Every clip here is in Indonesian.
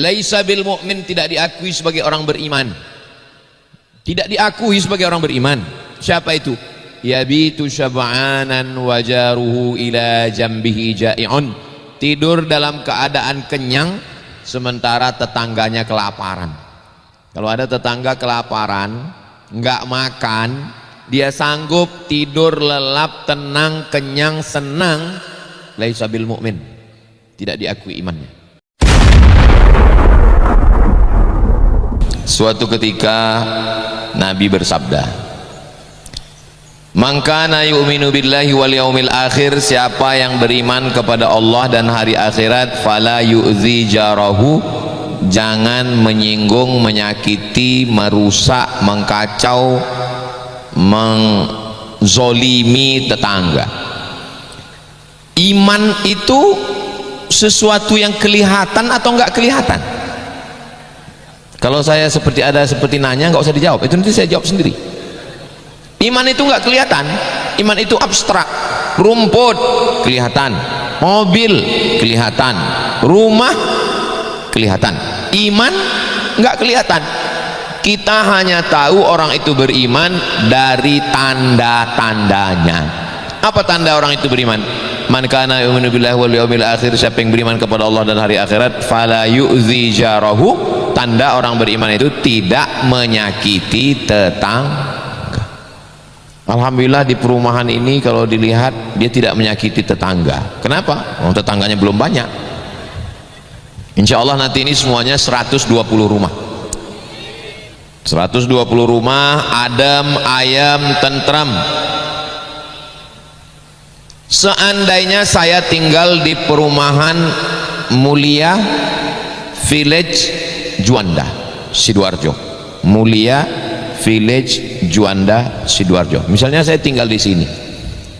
Laisa bil mu'min, tidak diakui sebagai orang beriman. Tidak diakui sebagai orang beriman. Siapa itu? Yabitu syab'anan wa jaruhu ila jambihi ja'i'un. Tidur dalam keadaan kenyang sementara tetangganya kelaparan. Kalau ada tetangga kelaparan, nggak makan, dia sanggup tidur lelap, tenang, kenyang, senang. Laisa bil mu'min, tidak diakui imannya. Suatu ketika Nabi bersabda, "Man kana yu'minu billahi wal yaumil akhir," siapa yang beriman kepada Allah dan hari akhirat, "fala yu'zi jarahu," jangan menyinggung, menyakiti, merusak, mengkacau, menzolimi tetangga. Iman itu sesuatu yang kelihatan atau enggak kelihatan? Kalau saya seperti nanya, nggak usah dijawab, itu nanti saya jawab sendiri. Iman itu nggak kelihatan, iman itu abstrak. Rumput kelihatan, mobil kelihatan, rumah kelihatan. Iman nggak kelihatan. Kita hanya tahu orang itu beriman dari tanda-tandanya. Apa tanda orang itu beriman? Man kana yu'minu billahi wal yaumil akhir, siapa yang beriman kepada Allah dan hari akhirat, fala yu'zi jarahu. Tanda orang beriman itu tidak menyakiti tetangga. Alhamdulillah di perumahan ini kalau dilihat dia tidak menyakiti tetangga. Kenapa? Oh, tetangganya belum banyak. Insya Allah nanti ini semuanya 120 rumah. 120 rumah, adem, ayam, tentram. Seandainya saya tinggal di perumahan Mulia Village Juanda Sidoarjo, Mulia Village Juanda Sidoarjo, misalnya saya tinggal di sini,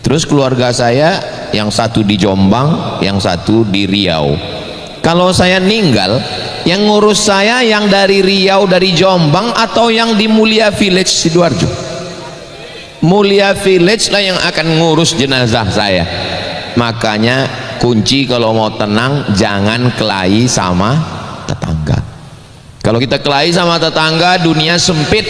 terus keluarga saya yang satu di Jombang, yang satu di Riau. Kalau saya meninggal, yang ngurus saya yang dari Riau, dari Jombang, atau yang di Mulia Village Sidoarjo? Mulia Village lah yang akan ngurus jenazah saya. Makanya kunci kalau mau tenang, jangan kelahi sama tetangga. Kalau kita kelahi sama tetangga, dunia sempit.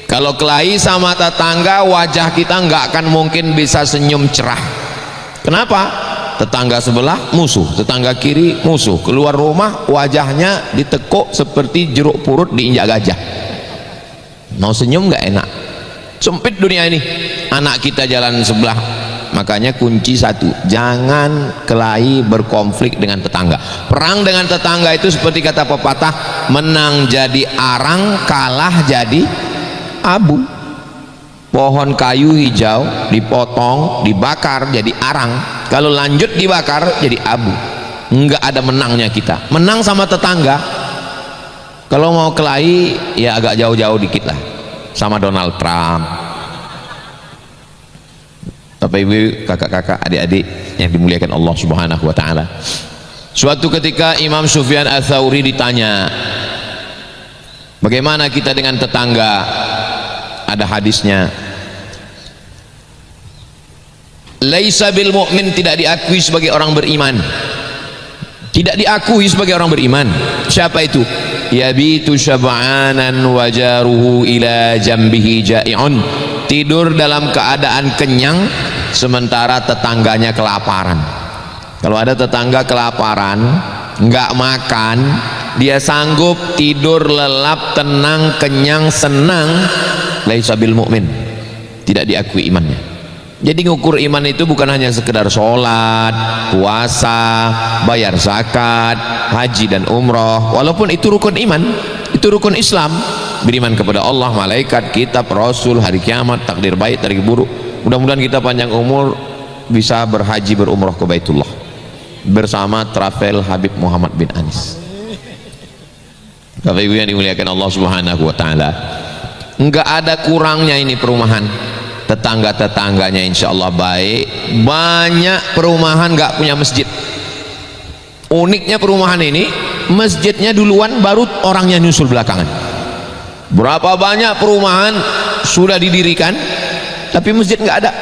Kalau kelahi sama tetangga, wajah kita nggak akan mungkin bisa senyum cerah. Kenapa? Tetangga sebelah musuh, tetangga kiri musuh. Keluar rumah wajahnya ditekuk seperti jeruk purut diinjak gajah. Mau senyum nggak enak. Sempit dunia ini. Anak kita jalan sebelah. Makanya kunci satu, jangan kelahi berkonflik dengan tetangga. Perang dengan tetangga itu seperti kata pepatah, menang jadi arang, kalah jadi abu. Pohon kayu hijau dipotong, dibakar jadi arang, kalau lanjut dibakar jadi abu. Enggak ada menangnya kita. Menang sama tetangga. Kalau mau kelahi ya agak jauh-jauh dikit lah, sama Donald Trump. Bapak ibu, kakak-kakak, adik-adik yang dimuliakan Allah subhanahu wa ta'ala. Suatu ketika Imam Sufyan Ats-Tsauri ditanya, bagaimana kita dengan tetangga? Ada hadisnya, laisa bil mu'min, tidak diakui sebagai orang beriman. Tidak diakui sebagai orang beriman. Siapa itu? Yabitu syab'anan wa jaruhu ila jambihi ja'i'un. Tidur dalam keadaan kenyang sementara tetangganya kelaparan. Kalau ada tetangga kelaparan, nggak makan, dia sanggup tidur lelap, tenang, kenyang, senang. Laisa bil mu'min, tidak diakui imannya. Jadi ngukur iman itu bukan hanya sekedar sholat, puasa, bayar zakat, haji dan umroh. Walaupun itu rukun iman, itu rukun Islam. Beriman kepada Allah, malaikat, kitab, rasul, hari kiamat, takdir baik, takdir buruk. Mudah-mudahan kita panjang umur bisa berhaji berumroh ke Baitullah bersama travel Habib Muhammad bin Anis. Bapak ibu yang dimuliakan Allah subhanahu wa ta'ala, enggak ada kurangnya ini perumahan. Tetangga-tetangganya insya Allah baik. Banyak perumahan enggak punya masjid. Uniknya perumahan ini, masjidnya duluan baru orangnya nyusul belakangan. Berapa banyak perumahan sudah didirikan tapi masjid nggak ada.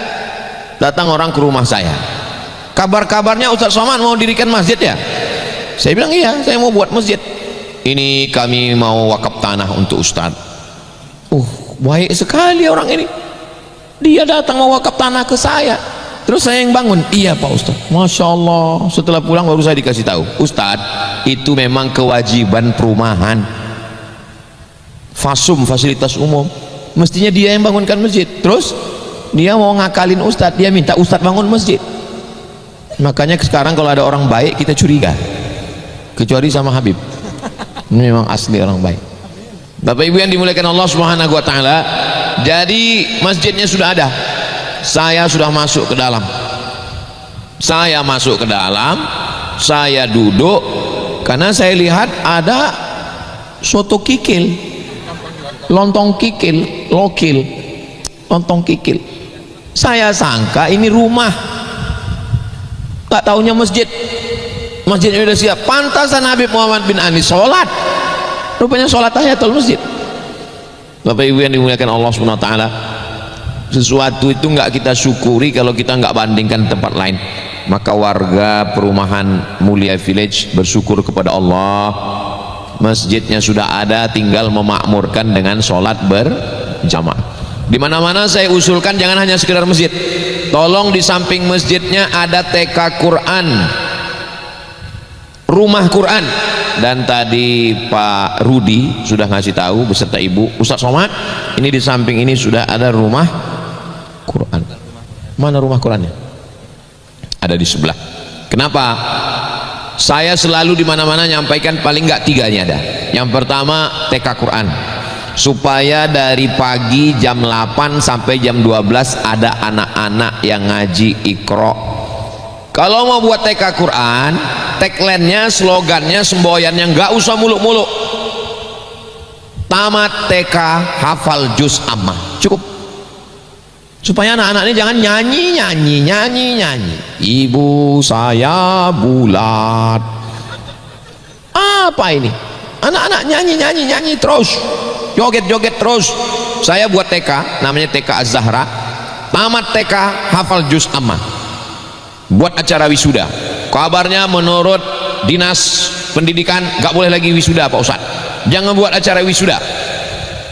Datang orang ke rumah saya, kabar-kabarnya Ustaz Somad mau dirikan masjid ya? Saya bilang iya, saya mau buat masjid. Ini kami mau wakaf tanah untuk Ustaz. Baik sekali orang ini. Dia datang mau wakaf tanah ke saya, terus saya yang bangun. Iya Pak Ustaz. Masya Allah. Setelah pulang baru saya dikasih tahu, Ustaz, itu memang kewajiban perumahan, fasilitas umum, mestinya dia yang bangunkan masjid. Terus dia mau ngakalin Ustaz, dia minta Ustaz bangun masjid. Makanya sekarang kalau ada orang baik kita curiga, kecuali sama Habib. Ini memang asli orang baik. Bapak Ibu yang dimuliakan Allah Subhanahu wa taala, jadi masjidnya sudah ada. Saya sudah masuk ke dalam. Saya masuk ke dalam, saya duduk karena saya lihat ada soto kikil, lontong kikil, lokil, lontong kikil. Saya sangka ini rumah, tak taunya masjid. Masjidnya sudah siap. Pantasan Habib Muhammad bin Anis sholat, rupanya sholat tahiyatul masjid. Bapak Ibu yang dimuliakan Allah Subhanahu wa taala, sesuatu itu nggak kita syukuri kalau kita nggak bandingkan tempat lain. Maka warga perumahan Mulia Village bersyukur kepada Allah, masjidnya sudah ada, tinggal memakmurkan dengan sholat berjamaah. Di mana-mana saya usulkan jangan hanya sekedar masjid, tolong di samping masjidnya ada TK Quran, rumah Quran. Dan tadi Pak Rudi sudah ngasih tahu beserta Ibu Ustaz Somad, ini di samping ini sudah ada rumah Quran. Mana rumah Qurannya? Ada di sebelah. Kenapa? Saya selalu di mana-mana nyampaikan paling nggak 3 ini ada. Yang pertama TK Quran, supaya dari pagi jam 8 sampai jam 12 ada anak-anak yang ngaji Iqra. Kalau mau buat TK Quran, tagline-nya, slogannya, semboyannya nggak usah muluk-muluk. Tamat TK hafal juz ammah, cukup. Supaya anak-anak ini jangan nyanyi. Ibu saya bulat. Apa ini? Anak-anak nyanyi terus, joget terus. Saya buat TK, namanya TK Az-Zahra. Tamat TK hafal juz ammah, buat acara wisuda. Kabarnya menurut dinas pendidikan nggak boleh lagi wisuda Pak Ustadz, jangan buat acara wisuda.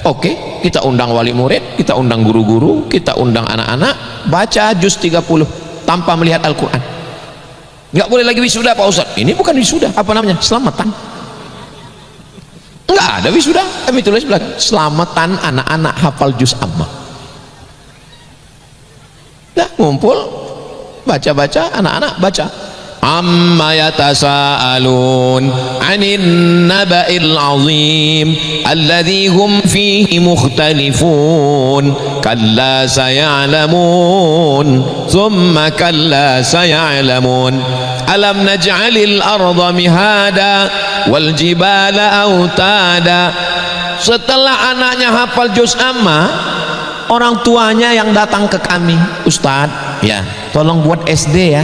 Oke, kita undang wali murid, kita undang guru-guru, kita undang anak-anak, baca juz 30 tanpa melihat Al-Quran. Nggak boleh lagi wisuda Pak Ustadz. Ini bukan wisuda, apa namanya? Selamatan. Nggak ada wisuda, kami tulis belakang selamatan anak-anak hafal juz ammah. Nah, ngumpul baca-baca, anak-anak baca amma yatasaalun 'anil naba'il 'azim alladzi hum fihi mukhtalifun kalla saya'lamun thumma kalla saya'lamun alam naj'alil arda mihada wal jibala autada. Setelah anaknya hafal juz amma, orang tuanya yang datang ke kami, Ustadz, ya tolong buat SD ya.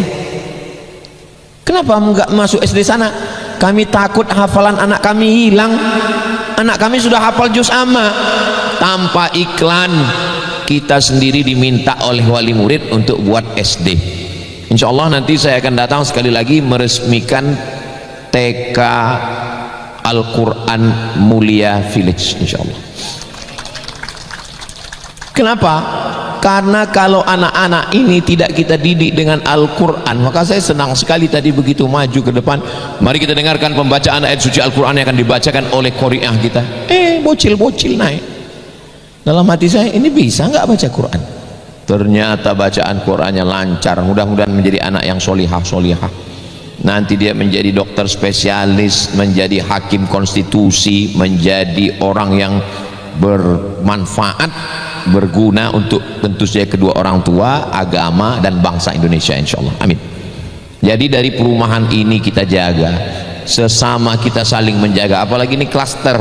Kenapa enggak masuk SD sana? Kami takut hafalan anak kami hilang. Anak kami sudah hafal juz amma. Tanpa iklan, kita sendiri diminta oleh wali murid untuk buat SD. Insya Allah nanti saya akan datang sekali lagi meresmikan TK Al-Quran Mulia Village, insya Allah. Kenapa? Karena kalau anak-anak ini tidak kita didik dengan Al-Quran, maka saya senang sekali tadi begitu maju ke depan. Mari kita dengarkan pembacaan ayat suci Al-Quran yang akan dibacakan oleh qari'ah kita. Bocil-bocil naik. Dalam hati saya, ini bisa nggak baca Quran? Ternyata bacaan Qurannya lancar. Mudah-mudahan menjadi anak yang solihah. Nanti dia menjadi dokter spesialis, menjadi hakim konstitusi, menjadi orang yang bermanfaat, berguna untuk tentu saja kedua orang tua, agama dan bangsa Indonesia, insya Allah, amin. Jadi dari perumahan ini kita jaga, sesama kita saling menjaga, apalagi ini klaster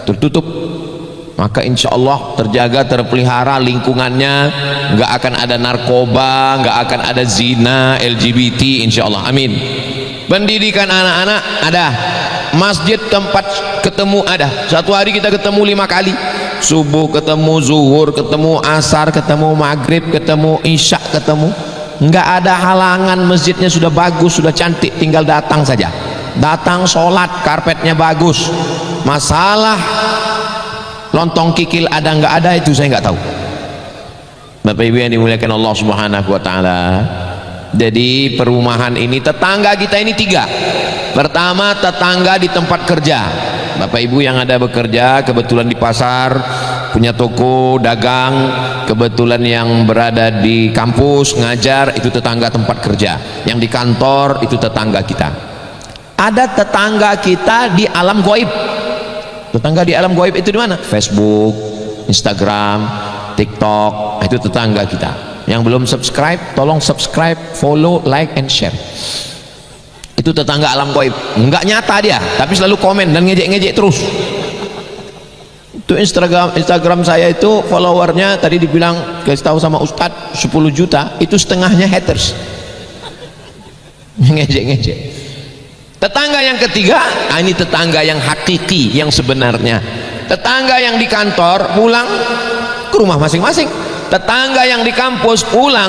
tertutup, maka insya Allah terjaga, terpelihara lingkungannya, nggak akan ada narkoba, nggak akan ada zina, LGBT, insya Allah, amin. Pendidikan anak-anak ada, masjid tempat ketemu ada. Satu hari kita ketemu 5 kali, subuh ketemu, zuhur ketemu, asar ketemu, maghrib ketemu, isya ketemu. Nggak ada halangan, masjidnya sudah bagus, sudah cantik, tinggal datang saja. datang sholat karpetnya bagus, masalah lontong kikil ada nggak ada itu saya nggak tahu. Bapak Ibu yang dimuliakan Allah Subhanahu wa taala. Jadi perumahan ini tetangga kita ini tiga. Pertama, tetangga di tempat kerja. Bapak Ibu yang ada bekerja kebetulan di pasar, punya toko, dagang, kebetulan yang berada di kampus ngajar, itu tetangga tempat kerja. Yang di kantor itu tetangga kita. Ada tetangga kita di alam gaib. Tetangga di alam gaib itu di mana? Facebook, Instagram, TikTok, itu tetangga kita. Yang belum subscribe, tolong subscribe, follow, like, and share. Itu tetangga alam gaib. Enggak nyata dia, tapi selalu komen dan ngejek-ngejek terus. Itu Instagram saya itu followernya tadi dibilang, kasih tahu sama Ustadz 10 juta, itu setengahnya haters. Ngejek-ngejek. Tetangga yang ketiga, ini tetangga yang hakiki, yang sebenarnya. Tetangga yang di kantor pulang ke rumah masing-masing, tetangga yang di kampus pulang,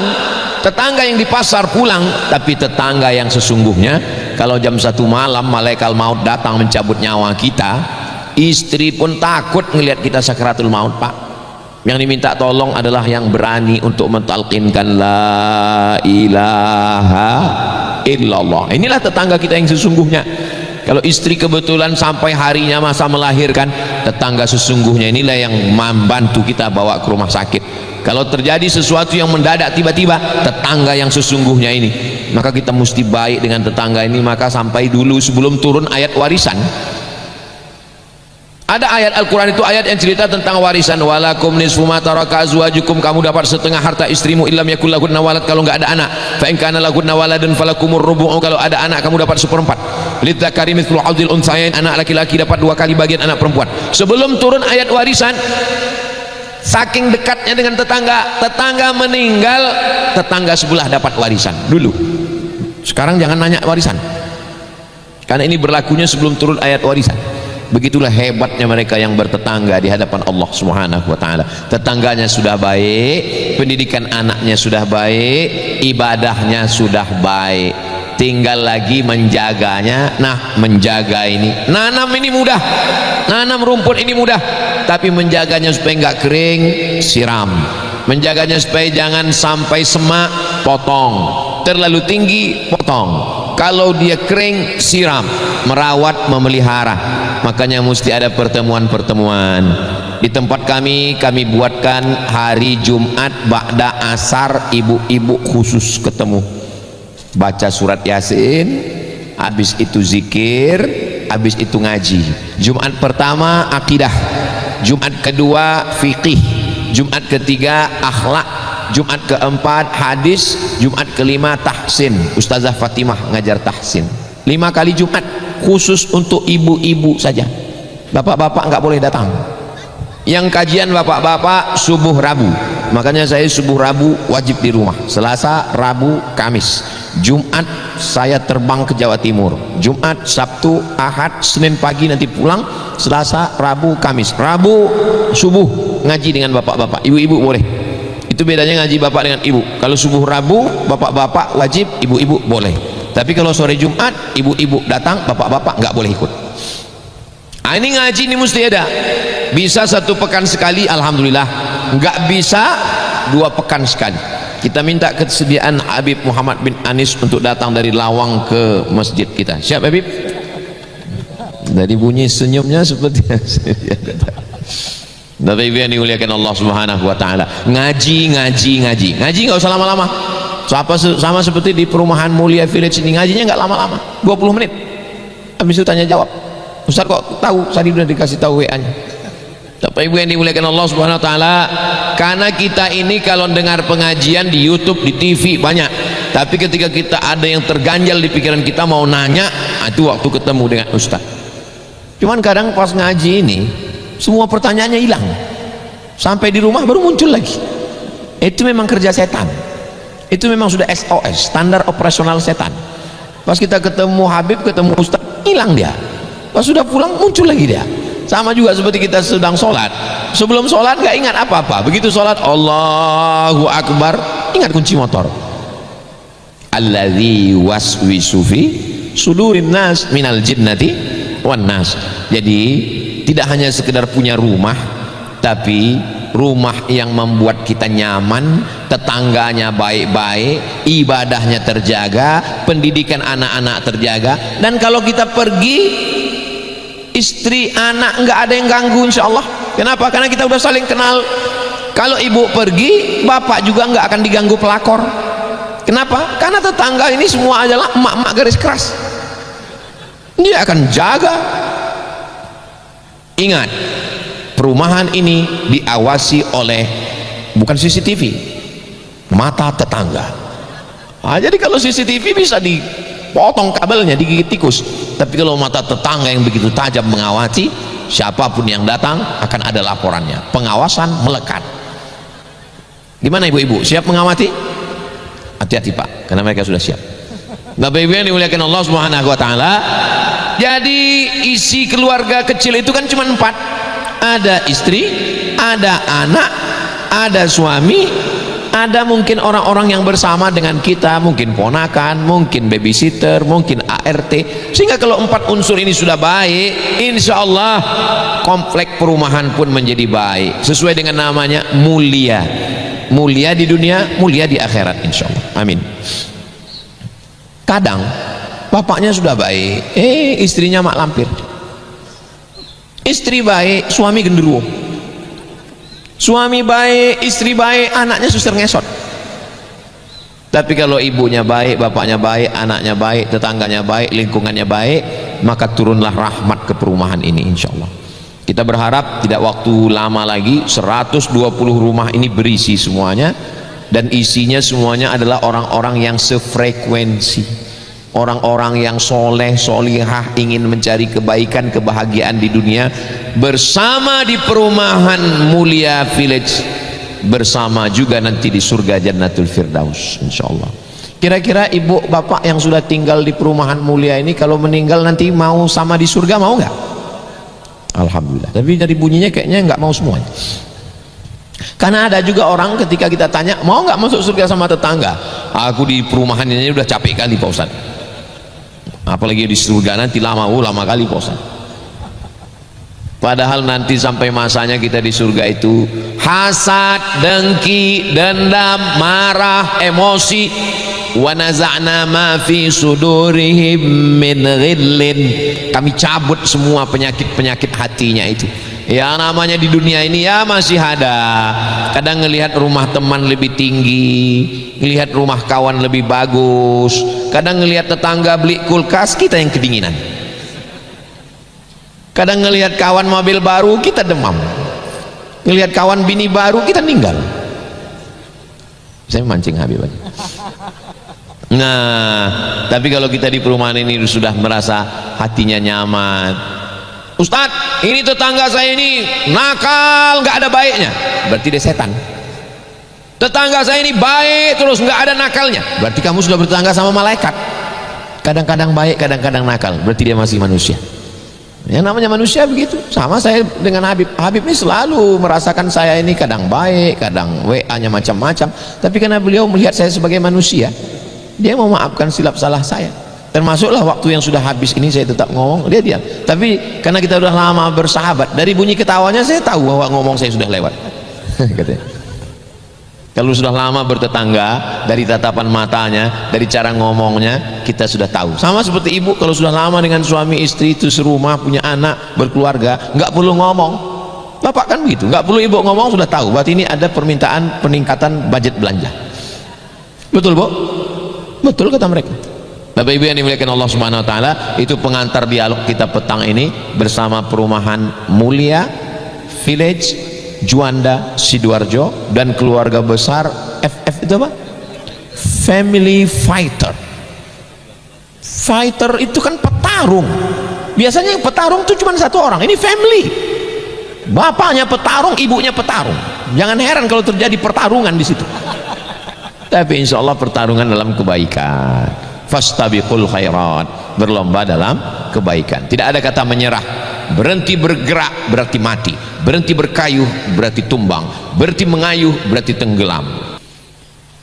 tetangga yang di pasar pulang. Tapi tetangga yang sesungguhnya, kalau jam 1 malam malaikat maut datang mencabut nyawa kita, istri pun takut ngelihat kita sakaratul maut, Pak. Yang diminta tolong adalah yang berani untuk mentalqinkan la ilaha illallah. Inilah tetangga kita yang sesungguhnya. Kalau istri kebetulan sampai harinya masa melahirkan, tetangga sesungguhnya inilah yang membantu kita bawa ke rumah sakit. Kalau terjadi sesuatu yang mendadak tiba-tiba, tetangga yang sesungguhnya ini. Maka kita mesti baik dengan tetangga ini. Maka sampai dulu sebelum turun ayat warisan, ada ayat Al-Quran itu ayat yang cerita tentang warisan. Walakum nisfu ma taraka azwajukum, kamu dapat setengah harta istrimu illam yakul lahunna walad, kalau enggak ada anak. Fa in kana lahunna waladun falakumur rubu', kalau ada anak kamu dapat 1/4. Lidzakari mithlu hadzil untsayain, anak laki-laki dapat 2 kali bagian anak perempuan. Sebelum turun ayat warisan, saking dekatnya dengan tetangga, tetangga meninggal, tetangga sebelah dapat warisan dulu. Sekarang jangan nanya warisan, karena ini berlakunya sebelum turun ayat warisan. Begitulah hebatnya mereka yang bertetangga di hadapan Allah Subhanahu wa taala. Tetangganya sudah baik, pendidikan anaknya sudah baik, ibadahnya sudah baik, tinggal lagi menjaganya. Nah, menjaga ini, nanam ini mudah, nanam rumput ini mudah, tapi menjaganya supaya enggak kering, siram. Menjaganya supaya jangan sampai semak, potong. Terlalu tinggi, potong. Kalau dia kering, siram. Merawat, memelihara. Makanya mesti ada pertemuan-pertemuan. Di tempat kami buatkan hari Jumat ba'da asar, ibu-ibu khusus ketemu, baca surat Yasin, habis itu zikir, habis itu ngaji. Jumat pertama akidah, Jumat kedua fikih, Jumat ketiga akhlak, Jumat keempat hadis, Jumat kelima tahsin. Ustazah Fatimah ngajar tahsin 5 kali Jumat, khusus untuk ibu-ibu saja. Bapak-bapak nggak boleh datang. Yang kajian bapak-bapak subuh Rabu, makanya saya subuh Rabu wajib di rumah. Selasa, Rabu, Kamis. Jumat saya terbang ke Jawa Timur. Jumat, Sabtu, Ahad, Senin pagi nanti pulang. Selasa, Rabu, Kamis. Rabu subuh ngaji dengan bapak-bapak, ibu-ibu boleh. Itu bedanya ngaji bapak dengan ibu. Kalau subuh Rabu bapak-bapak wajib, ibu-ibu boleh. Tapi kalau sore Jumat ibu-ibu datang, bapak-bapak nggak boleh ikut. Ini ngaji ini mesti ada. Bisa 1 pekan sekali, alhamdulillah. Nggak bisa 2 pekan sekali. Kita minta kesediaan Habib Muhammad bin Anis untuk datang dari Lawang ke masjid kita. Siap Habib? Dari bunyi senyumnya seperti Bapak Ibu yang dimuliakan Allah Subhanahu wa taala. Ngaji nggak usah lama-lama. Sama seperti di perumahan Mulia Village ini, ngajinya nggak lama-lama, 20 menit. Habis itu tanya jawab. Ustaz kok tahu? Tadi udah dikasih tahu WA-nya. Bapak Ibu yang dimuliakan Allah Subhanahu wa taala, karena kita ini kalau dengar pengajian di YouTube, di TV banyak, tapi ketika kita ada yang terganjal di pikiran kita mau nanya, itu waktu ketemu dengan Ustaz. Cuman kadang pas ngaji ini semua pertanyaannya hilang, sampai di rumah baru muncul lagi. Itu memang kerja setan. Itu memang sudah SOS, standar operasional setan. Pas kita ketemu Habib, ketemu Ustaz, hilang dia. Pas sudah pulang muncul lagi dia. Sama juga seperti kita sedang sholat, sebelum sholat gak ingat apa-apa, begitu sholat Allahu Akbar ingat kunci motor. Alladzi waswisu fi sudurin nas minal jinnati wan nas. Jadi tidak hanya sekedar punya rumah, tapi rumah yang membuat kita nyaman, tetangganya baik-baik, ibadahnya terjaga, pendidikan anak-anak terjaga. Dan kalau kita pergi, istri, anak nggak ada yang ganggu insya Allah. Kenapa? Karena kita udah saling kenal. Kalau ibu pergi, bapak juga nggak akan diganggu pelakor. Kenapa? Karena tetangga ini semua adalah emak-emak garis keras. Dia akan jaga. Ingat, perumahan ini diawasi oleh bukan CCTV, mata tetangga. Nah, jadi kalau CCTV bisa dipotong kabelnya, digigit tikus. Tapi kalau mata tetangga yang begitu tajam mengawasi, siapapun yang datang akan ada laporannya. Pengawasan melekat. Gimana ibu-ibu, siap mengawasi? Hati-hati Pak, karena mereka sudah siap. Bapak Ibu yang dimuliakan Allah Subhanahu wa taala. Jadi isi keluarga kecil itu kan cuma 4. Ada istri, ada anak, ada suami, ada mungkin orang-orang yang bersama dengan kita, mungkin ponakan, mungkin babysitter, mungkin ART. Sehingga kalau 4 unsur ini sudah baik, insya Allah komplek perumahan pun menjadi baik, sesuai dengan namanya, mulia. Mulia di dunia, mulia di akhirat insya Allah. Amin. Kadang bapaknya sudah baik, istrinya mak lampir. Istri baik, suami genderuwo. Suami baik, istri baik, anaknya suster ngesot. Tapi kalau ibunya baik, bapaknya baik, anaknya baik, tetangganya baik, lingkungannya baik, maka turunlah rahmat ke perumahan ini insya Allah. Kita berharap tidak waktu lama lagi 120 rumah ini berisi semuanya, dan isinya semuanya adalah orang-orang yang sefrekuensi, orang-orang yang soleh, solihah, ingin mencari kebaikan, kebahagiaan di dunia, bersama di perumahan Mulia Village, bersama juga nanti di surga Jannatul Firdaus insya Allah. Kira-kira ibu bapak yang sudah tinggal di perumahan mulia ini, kalau meninggal nanti mau sama di surga, mau nggak? Alhamdulillah. Tapi dari bunyinya kayaknya nggak mau semuanya. Karena ada juga orang ketika kita tanya, mau nggak masuk surga sama tetangga? Aku di perumahan ini udah capek kali Pak Ustaz. Apalagi di surga nanti lama kali Pak Ustaz. Padahal nanti sampai masanya kita di surga itu hasad, dengki, dendam, marah, emosi, wa naza'na ma fi sudurihim min ghillin, kami cabut semua penyakit-penyakit hatinya itu. Ya namanya di dunia ini ya masih ada. Kadang ngelihat rumah teman lebih tinggi, ngelihat rumah kawan lebih bagus, kadang ngelihat tetangga beli kulkas, kita yang kedinginan. Kadang ngelihat kawan mobil baru, kita demam. Ngelihat kawan bini baru, kita ninggal. Saya mancing Habib aja. Nah, tapi kalau kita di perumahan ini sudah merasa hatinya nyaman. Ustadz, ini tetangga saya ini nakal, nggak ada baiknya, berarti dia setan. Tetangga saya ini baik terus, nggak ada nakalnya, berarti kamu sudah bertetangga sama malaikat. Kadang-kadang baik, kadang-kadang nakal, berarti dia masih manusia. Yang namanya manusia begitu. Sama saya dengan Habib. Habib ini selalu merasakan saya ini kadang baik, kadang WA-nya macam-macam. Tapi karena beliau melihat saya sebagai manusia, dia mau maafkan silap salah saya. Termasuklah waktu yang sudah habis ini saya tetap ngomong, dia diam. Tapi karena kita sudah lama bersahabat, dari bunyi ketawanya saya tahu bahwa ngomong saya sudah lewat. Katanya. Kalau sudah lama bertetangga, dari tatapan matanya, dari cara ngomongnya, kita sudah tahu. Sama seperti ibu, kalau sudah lama dengan suami istri itu serumah, punya anak, berkeluarga, nggak perlu ngomong. Bapak kan begitu, nggak perlu ibu ngomong sudah tahu. Berarti ini ada permintaan peningkatan budget belanja. Betul Bu? Betul kata mereka. Bapak Ibu yang dimuliakan Allah Subhanahu Wa Taala, itu pengantar dialog kita petang ini bersama perumahan Mulia Village Juanda Sidoarjo dan keluarga besar FF itu apa? Family Fighter. Fighter itu kan petarung. Biasanya yang petarung itu cuma satu orang. Ini family. Bapaknya petarung, ibunya petarung. Jangan heran kalau terjadi pertarungan di situ. Tapi insya Allah pertarungan dalam kebaikan. Fastabiqul khairat, berlomba dalam kebaikan. Tidak ada kata menyerah. Berhenti bergerak berarti mati, berhenti berkayuh berarti tumbang, berhenti mengayuh berarti tenggelam.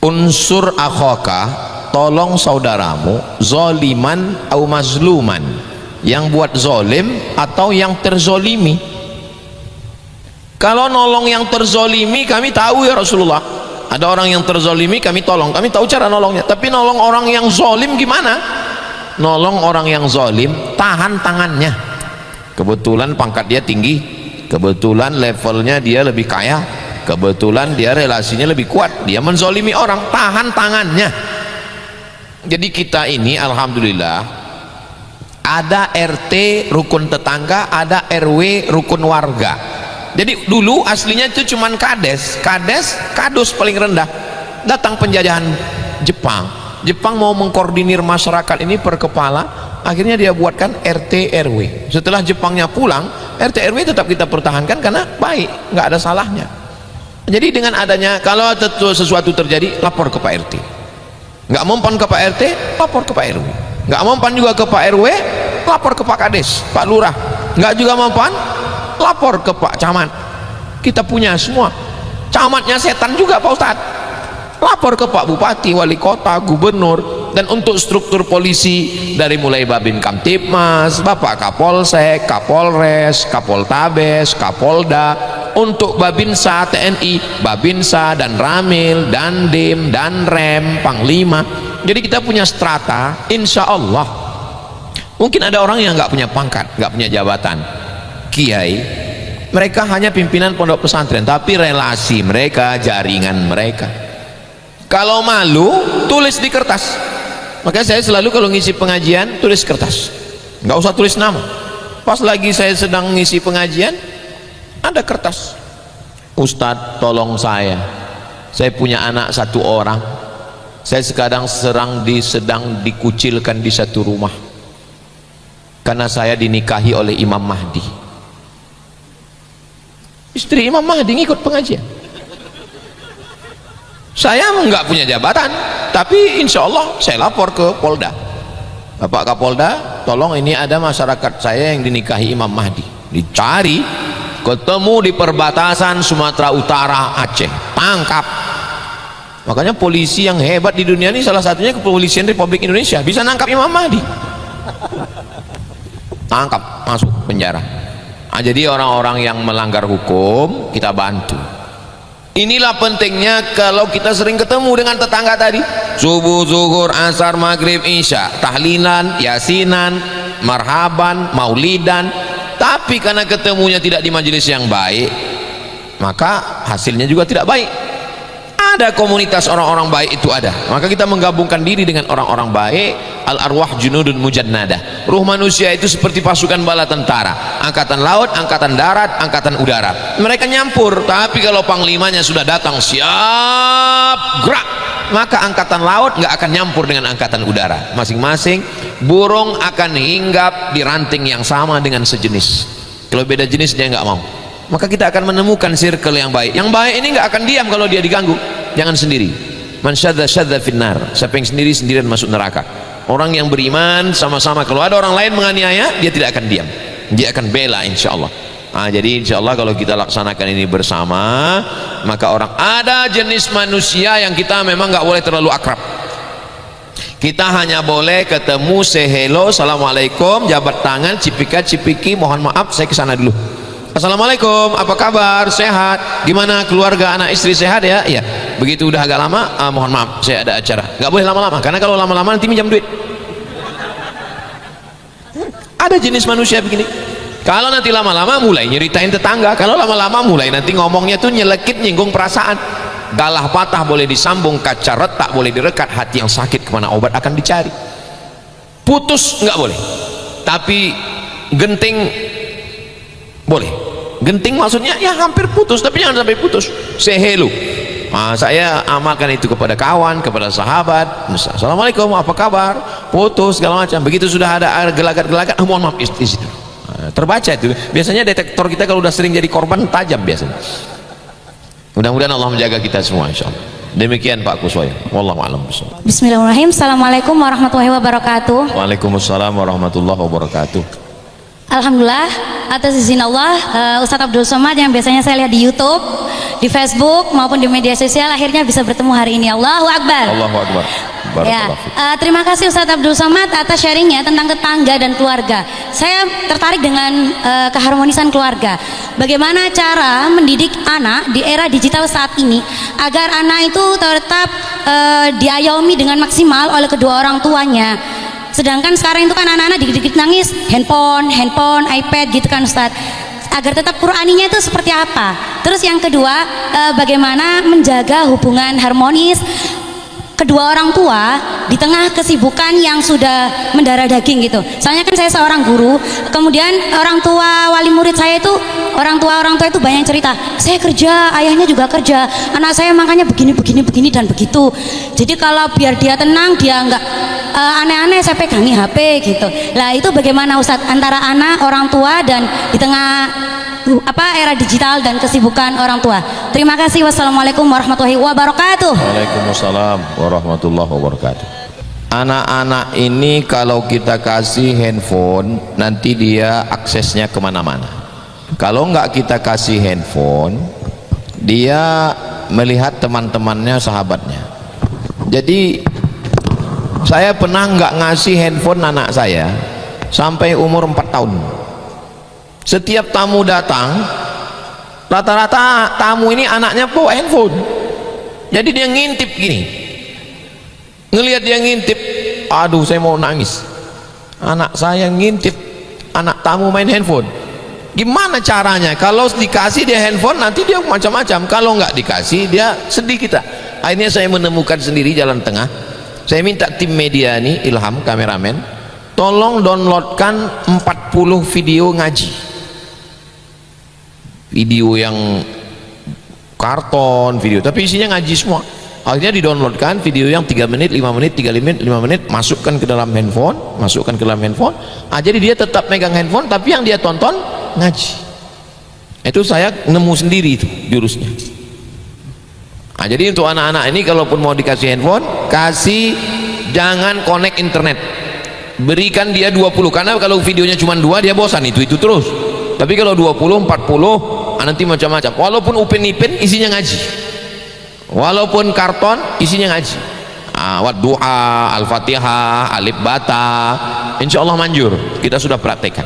Unsur akhaka, tolong saudaramu zoliman atau mazluman, yang buat zolim atau yang terzolimi. Kalau nolong yang terzolimi kami tahu ya Rasulullah, ada orang yang terzolimi kami tolong, kami tahu cara nolongnya. Tapi nolong orang yang zolim gimana? Nolong orang yang zolim, tahan tangannya. Kebetulan pangkat dia tinggi, kebetulan levelnya dia lebih kaya, kebetulan dia relasinya lebih kuat, dia menzolimi orang, tahan tangannya. Jadi kita ini alhamdulillah ada RT rukun tetangga, ada RW rukun warga. Jadi dulu aslinya itu cuman kades, kadus paling rendah. Datang penjajahan Jepang mau mengkoordinir masyarakat ini per kepala, akhirnya dia buatkan RT RW. Setelah Jepangnya pulang, RT RW tetap kita pertahankan karena baik, nggak ada salahnya. Jadi dengan adanya, kalau sesuatu terjadi lapor ke Pak RT, nggak mempan ke Pak RT, lapor ke Pak RW, nggak mempan juga ke Pak RW, lapor ke Pak Kades, Pak Lurah, nggak juga mempan, lapor ke Pak Camat. Kita punya semua, camatnya setan juga Pak Ustadz, lapor ke Pak Bupati, Wali Kota, Gubernur. Dan untuk struktur polisi dari mulai Babin Kamtipmas, Bapak Kapolsek, Kapolres, Kapoltabes, Kapolda, untuk Babinsa TNI, Babinsa dan Ramil, Dandim, Danrem, Panglima. Jadi kita punya strata, insya Allah. Mungkin ada orang yang nggak punya pangkat, nggak punya jabatan, kiai, mereka hanya pimpinan pondok pesantren, tapi relasi mereka, jaringan mereka. Kalau malu, tulis di kertas. Makanya saya selalu kalau ngisi pengajian tulis kertas, nggak usah tulis nama. Pas lagi saya sedang ngisi pengajian, ada kertas, Ustadz tolong saya punya anak satu orang, saya sedang dikucilkan di satu rumah karena saya dinikahi oleh Imam Mahdi. Istri Imam Mahdi ngikut pengajian. Saya nggak punya jabatan, tapi insya Allah saya lapor ke Polda. Bapak Kapolda, tolong ini ada masyarakat saya yang dinikahi Imam Mahdi. Dicari, ketemu di perbatasan Sumatera Utara, Aceh, tangkap. Makanya polisi yang hebat di dunia ini salah satunya kepolisian Republik Indonesia, bisa nangkap Imam Mahdi. Tangkap, masuk penjara. Nah, jadi orang-orang yang melanggar hukum kita bantu. Inilah pentingnya kalau kita sering ketemu dengan tetangga tadi, subuh, zuhur, asar, maghrib, isya, tahlilan, yasinan, marhaban, maulidan, tapi karena ketemunya tidak di majelis yang baik, maka hasilnya juga tidak baik. Ada komunitas orang-orang baik itu ada, maka kita menggabungkan diri dengan orang-orang baik. Al arwah junudun mujannadah, ruh manusia itu seperti pasukan bala tentara, angkatan laut, angkatan darat, angkatan udara, mereka nyampur. Tapi kalau panglimanya sudah datang siap gerak, maka angkatan laut nggak akan nyampur dengan angkatan udara. Masing-masing burung akan hinggap di ranting yang sama dengan sejenis. Kalau beda jenis dia nggak mau. Maka kita akan menemukan circle yang baik. Yang baik ini nggak akan diam kalau dia diganggu. Jangan sendiri. Man syadza syadza finnar, siapa yang sendirian masuk neraka. Orang yang beriman sama-sama, kalau ada orang lain menganiaya, dia tidak akan diam, dia akan bela insya Allah. Nah, jadi insya Allah kalau kita laksanakan ini bersama, maka ada jenis manusia yang kita memang nggak boleh terlalu akrab. Kita hanya boleh ketemu, say hello, assalamualaikum, jabat tangan, cipika cipiki, mohon maaf saya kesana dulu. Assalamualaikum, apa kabar, sehat, gimana keluarga, anak istri sehat ya? Iya. Begitu udah agak lama, mohon maaf saya ada acara, nggak boleh lama-lama, karena kalau lama-lama nanti minjam duit. Ada jenis manusia begini, kalau nanti lama-lama mulai nyeritain tetangga, kalau lama-lama mulai nanti ngomongnya tuh nyelekit, nyinggung perasaan. Galah patah boleh disambung, kaca retak boleh direkat, hati yang sakit kemana obat akan dicari. Putus nggak boleh, tapi genting boleh. Genting maksudnya ya hampir putus, tapi jangan sampai putus. Say hello. Nah, saya amalkan itu kepada kawan, kepada sahabat. Assalamualaikum, apa kabar? Putus segala macam. Begitu sudah ada gelagat-gelagat, mohon maaf istri. Nah, terbaca itu. Biasanya detektor kita kalau udah sering jadi korban tajam biasanya. Mudah-mudahan Allah menjaga kita semua insyaallah. Demikian Pak Kuswoyo. Wallahu a'lam bishawab. Bismillahirrahmanirrahim. Assalamualaikum warahmatullahi wabarakatuh. Waalaikumsalam warahmatullahi wabarakatuh. Alhamdulillah, atas izin Allah, Ustadz Abdul Somad yang biasanya saya lihat di YouTube, di Facebook maupun di media sosial, akhirnya bisa bertemu hari ini. Allahu Akbar. Allahu Akbar. Barakallahu fiik. Terima kasih Ustadz Abdul Somad atas sharingnya tentang tetangga dan keluarga. Saya tertarik dengan keharmonisan keluarga. Bagaimana cara mendidik anak di era digital saat ini agar anak itu tetap diayomi dengan maksimal oleh kedua orang tuanya. Sedangkan sekarang itu kan anak-anak dikit-dikit nangis handphone, iPad gitu kan Ustadz. Agar tetap Qur'aninya itu seperti apa? Terus yang kedua, bagaimana menjaga hubungan harmonis kedua orang tua di tengah kesibukan yang sudah mendarah daging gitu. Soalnya kan saya seorang guru, kemudian orang tua wali murid saya itu orang tua itu banyak cerita, saya kerja, ayahnya juga kerja, anak saya makanya begini dan begitu. Jadi kalau biar dia tenang, dia nggak aneh-aneh, saya pegangi HP gitu. Lah itu bagaimana Ustadz antara anak, orang tua dan di tengah era digital dan kesibukan orang tua. Terima kasih. Wassalamualaikum warahmatullahi wabarakatuh. Waalaikumsalam warahmatullahi wabarakatuh. Anak-anak ini kalau kita kasih handphone, nanti dia aksesnya kemana-mana. Kalau nggak kita kasih handphone, dia melihat teman-temannya, sahabatnya. Jadi saya pernah nggak ngasih handphone anak saya sampai umur 4 tahun. Setiap tamu datang, rata-rata tamu ini anaknya bawa handphone. Jadi dia ngintip gini, ngelihat dia ngintip, aduh saya mau nangis. Anak saya ngintip, anak tamu main handphone. Gimana caranya? Kalau dikasih dia handphone, nanti dia macam-macam. Kalau nggak dikasih, dia sedih kita. Akhirnya saya menemukan sendiri jalan tengah. Saya minta tim media ini, Ilham kameramen, tolong downloadkan 40 video ngaji. Video yang karton, video tapi isinya ngaji semua. Akhirnya didownloadkan video yang 3 menit, 5 menit, 3 menit, 5 menit, masukkan ke dalam handphone. Jadi dia tetap megang handphone, tapi yang dia tonton ngaji. Itu saya nemu sendiri itu jurusnya. Jadi untuk anak-anak ini kalaupun mau dikasih handphone, jangan connect internet. Berikan dia 20, karena kalau videonya cuma 2 dia bosan itu terus. Tapi kalau 20, 40 nanti macam-macam. Walaupun Upin Ipin isinya ngaji, walaupun karton isinya ngaji. Wadduha, Al-Fatihah, Alif Bata, insya Allah manjur. Kita sudah praktekkan.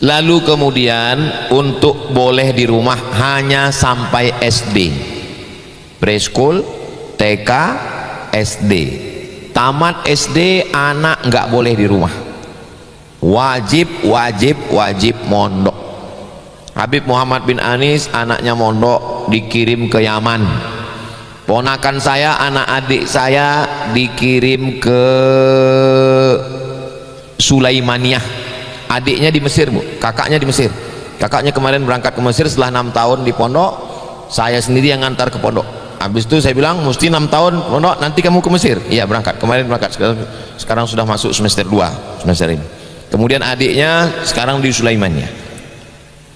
Lalu kemudian untuk boleh di rumah hanya sampai SD, preschool, TK, SD. Tamat SD anak nggak boleh di rumah. Wajib mondok. Habib Muhammad bin Anis anaknya mondok, dikirim ke Yaman. Ponakan saya, anak adik saya dikirim ke Sulaimaniyah. Adiknya di Mesir, Bu. Kakaknya di Mesir. Kakaknya kemarin berangkat ke Mesir setelah 6 tahun di pondok. Saya sendiri yang ngantar ke pondok. Habis itu saya bilang mesti 6 tahun pondok, nanti kamu ke Mesir. Iya berangkat, kemarin berangkat, sekarang sudah masuk semester 2 semester ini. Kemudian adiknya sekarang di Sulaimaniyah.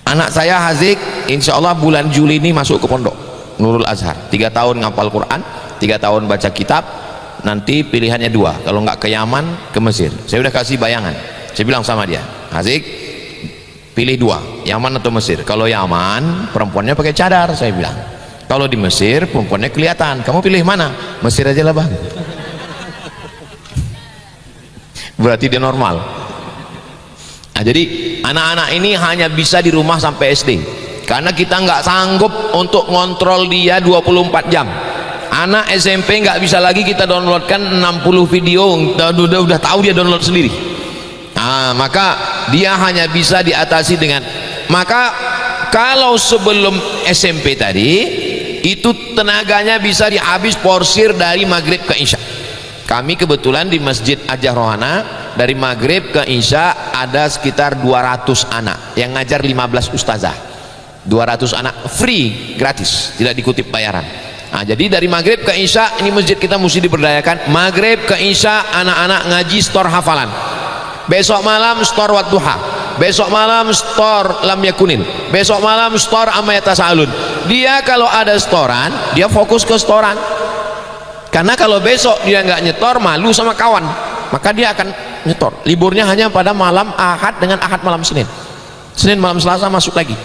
Anak saya Hazik insya Allah bulan Juli ini masuk ke pondok Nurul Azhar, 3 tahun ngapal Quran, 3 tahun baca kitab. Nanti pilihannya 2, kalau nggak ke Yaman, ke Mesir. Saya udah kasih bayangan, saya bilang sama dia, Hazik pilih 2, Yaman atau Mesir. Kalau Yaman perempuannya pakai cadar, saya bilang. Kalau di Mesir perempuannya kelihatan, kamu pilih mana? Mesir aja lah bang. Berarti dia normal. Jadi anak-anak ini hanya bisa di rumah sampai SD, karena kita nggak sanggup untuk ngontrol dia 24 jam. Anak SMP nggak bisa lagi kita downloadkan 60 video, udah tahu dia download sendiri. Maka dia hanya bisa diatasi dengan, maka kalau sebelum SMP tadi itu tenaganya bisa dihabis porsir dari maghrib ke isya. Kami kebetulan di Masjid Ajah Rohana dari maghrib ke isya ada sekitar 200 anak yang ngajar 15 ustazah. 200 anak free, gratis, tidak dikutip bayaran. Jadi dari maghrib ke isya ini masjid kita mesti diberdayakan. Maghrib ke isya anak-anak ngaji store hafalan. Besok malam store wadduha. Besok malam store lam yakunil. Besok malam store amma yatasaalun. Dia kalau ada storan, dia fokus ke storan. Karena kalau besok dia nggak nyetor, malu sama kawan, maka dia akan nyetor. Liburnya hanya pada malam Ahad dengan Ahad malam Senin. Senin malam Selasa masuk lagi.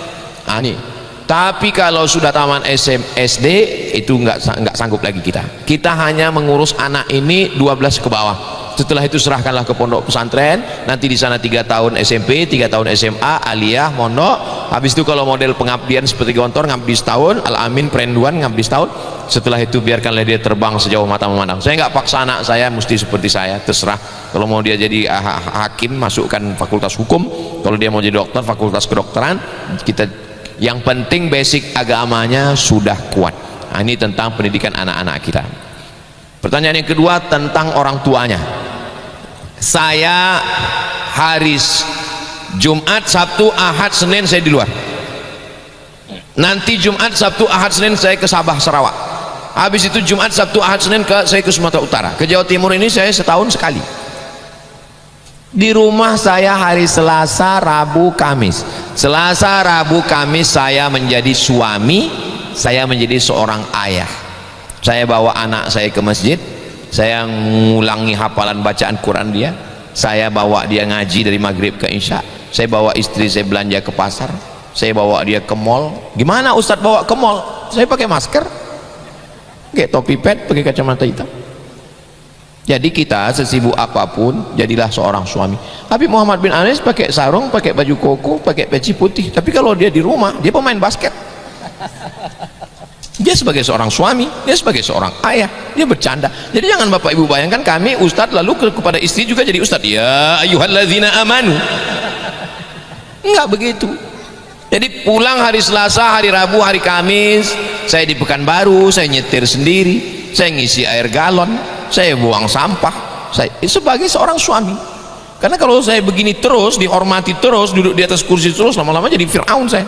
Nih Tapi kalau sudah taman SD itu nggak sanggup lagi kita hanya mengurus anak ini 12 ke bawah. Setelah itu serahkanlah ke pondok pesantren, nanti di sana 3 tahun SMP, 3 tahun SMA, aliyah, mondok. Habis itu kalau model pengabdian seperti Gontor ngabdi setahun, Al-Amin perenduan ngabdi setahun. Setelah itu biarkanlah dia terbang sejauh mata memandang. Saya nggak paksa anak saya mesti seperti saya, terserah. Kalau mau dia jadi hakim, masukkan fakultas hukum. Kalau dia mau jadi dokter, fakultas kedokteran. Yang penting basic agamanya sudah kuat. Nah, ini tentang pendidikan anak-anak kita. Pertanyaan yang kedua tentang orang tuanya. Saya hari Jumat, Sabtu, Ahad, Senin saya di luar. Nanti Jumat, Sabtu, Ahad, Senin saya ke Sabah, Sarawak. Habis itu Jumat, Sabtu, Ahad, Senin saya ke Sumatera Utara. Ke Jawa Timur ini saya setahun sekali. Di rumah saya hari Selasa, Rabu, Kamis. Selasa, Rabu, Kamis saya menjadi suami, saya menjadi seorang ayah. Saya bawa anak saya ke masjid, saya ngulangi hafalan bacaan Quran dia, saya bawa dia ngaji dari maghrib ke isya, saya bawa istri saya belanja ke pasar, saya bawa dia ke mall. Gimana Ustadz bawa ke mall? Saya pakai masker, pakai topi pet, pakai kacamata hitam. Jadi kita sesibuk apapun jadilah seorang suami. Habib Muhammad bin Anis pakai sarung, pakai baju koko, pakai peci putih, tapi kalau dia di rumah dia pemain basket. Dia sebagai seorang suami, dia sebagai seorang ayah, dia bercanda. Jadi jangan Bapak Ibu bayangkan kami ustadz lalu kepada istri juga jadi ustadz. Ya ayyuhalladzina amanu. Enggak begitu. Jadi pulang hari Selasa, hari Rabu, hari Kamis saya di Pekanbaru, saya nyetir sendiri, saya ngisi air galon, saya buang sampah, saya sebagai seorang suami. Karena kalau saya begini terus, dihormati terus, duduk di atas kursi terus, lama-lama jadi Fir'aun saya.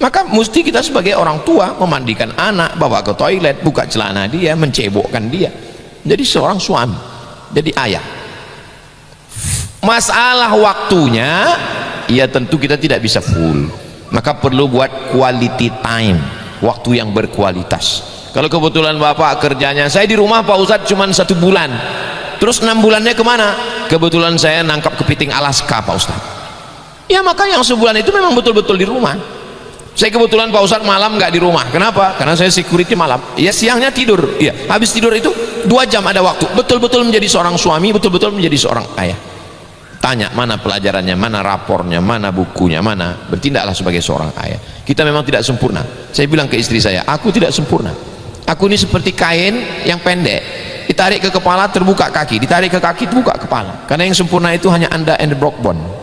Maka mesti kita sebagai orang tua memandikan anak, bawa ke toilet, buka celana dia, mencebokkan dia. Jadi seorang suami, jadi ayah. Masalah waktunya, ya tentu kita tidak bisa full. Maka perlu buat quality time, waktu yang berkualitas. Kalau kebetulan Bapak kerjanya, saya di rumah Pak Ustadz cuma 1 bulan, terus 6 bulannya kemana? Kebetulan saya nangkap kepiting Alaska Pak Ustadz. Ya maka yang sebulan itu memang betul-betul di rumah. Saya kebetulan Pak Ustadz malam nggak di rumah. Kenapa? Karena saya security malam. Ya siangnya tidur. Ya habis tidur itu 2 jam ada waktu. Betul-betul menjadi seorang suami, betul-betul menjadi seorang ayah. Tanya mana pelajarannya, mana rapornya, mana bukunya, mana. Bertindaklah sebagai seorang ayah. Kita memang tidak sempurna. Saya bilang ke istri saya, aku tidak sempurna. Aku ini seperti kain yang pendek. Ditarik ke kepala terbuka kaki, ditarik ke kaki terbuka kepala. Karena yang sempurna itu hanya Anda and the broke bone.